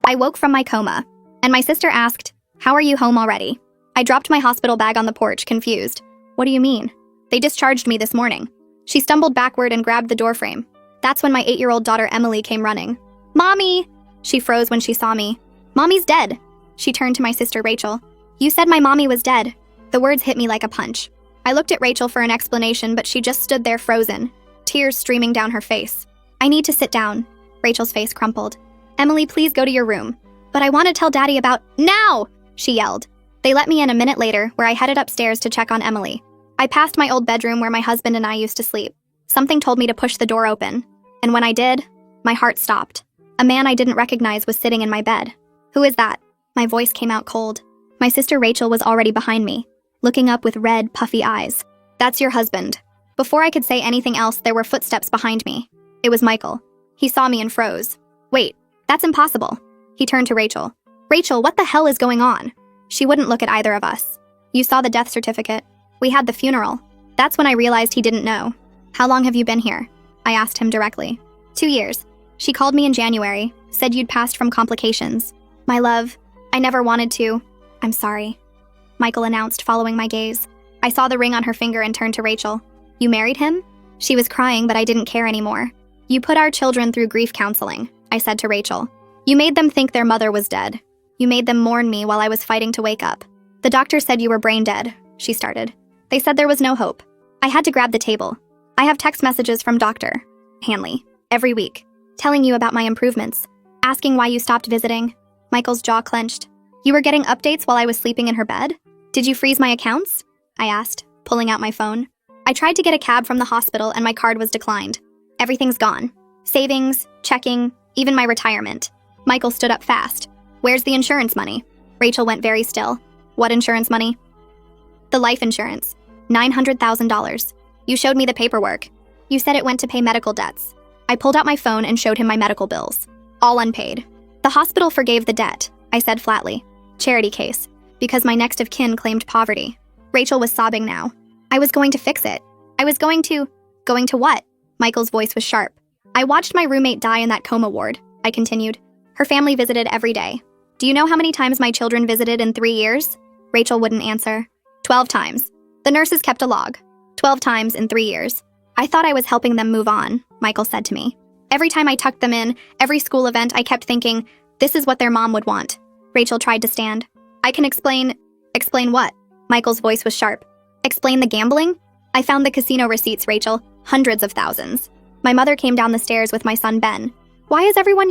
I woke from my coma, and my sister asked, "How are you home already?" I dropped my hospital bag on the porch, confused. "What do you mean?" "They discharged me this morning." She stumbled backward and grabbed the doorframe. That's when my 8-year-old daughter Emily came running. "Mommy!" She froze when she saw me. "Mommy's dead." She turned to my sister Rachel. "You said my mommy was dead." The words hit me like a punch. I looked at Rachel for an explanation, but she just stood there frozen, tears streaming down her face. "I need to sit down." Rachel's face crumpled. "Emily, please go to your room." "But I want to tell Daddy about—" "Now!" she yelled. They let me in a minute later, where I headed upstairs to check on Emily. I passed my old bedroom where my husband and I used to sleep. Something told me to push the door open, and when I did, my heart stopped. A man I didn't recognize was sitting in my bed. "Who is that?" My voice came out cold. My sister Rachel was already behind me, looking up with red, puffy eyes. "That's your husband." Before I could say anything else, there were footsteps behind me. It was Michael. He saw me and froze. "Wait, that's impossible." He turned to Rachel. "Rachel, what the hell is going on?" She wouldn't look at either of us. "You saw the death certificate. We had the funeral." That's when I realized he didn't know. "How long have you been here?" I asked him directly. 2 years. She called me in January, said you'd passed from complications. "My love, I never wanted to." "I'm sorry," Michael announced, following my gaze. I saw the ring on her finger and turned to Rachel. "You married him?" She was crying, but I didn't care anymore. "You put our children through grief counseling," I said to Rachel. "You made them think their mother was dead. You made them mourn me while I was fighting to wake up. The doctor said you were brain dead," she started. "They said there was no hope." I had to grab the table. "I have text messages from Dr. Hanley every week, telling you about my improvements, asking why you stopped visiting." Michael's jaw clenched. "You were getting updates while I was sleeping in her bed? Did you freeze my accounts?" I asked, pulling out my phone. "I tried to get a cab from the hospital and my card was declined. Everything's gone. Savings, checking, even my retirement." Michael stood up fast. "Where's the insurance money?" Rachel went very still. "What insurance money?" "The life insurance. $900,000. You showed me the paperwork. You said it went to pay medical debts." I pulled out my phone and showed him my medical bills. All unpaid. "The hospital forgave the debt," I said flatly. "Charity case, because my next of kin claimed poverty." Rachel was sobbing now. "I was going to fix it. I was going to—" "Going to what?" Michael's voice was sharp. "I watched my roommate die in that coma ward," I continued. "Her family visited every day. Do you know how many times my children visited in 3 years?" Rachel wouldn't answer. 12 times. The nurses kept a log. 12 times in 3 years. "I thought I was helping them move on," Michael said to me. "Every time I tucked them in, every school event, I kept thinking, this is what their mom would want." Rachel tried to stand. "I can explain—" "Explain what?" Michael's voice was sharp. "Explain the gambling? I found the casino receipts, Rachel. Hundreds of thousands." My mother came down the stairs with my son Ben. "Why is everyone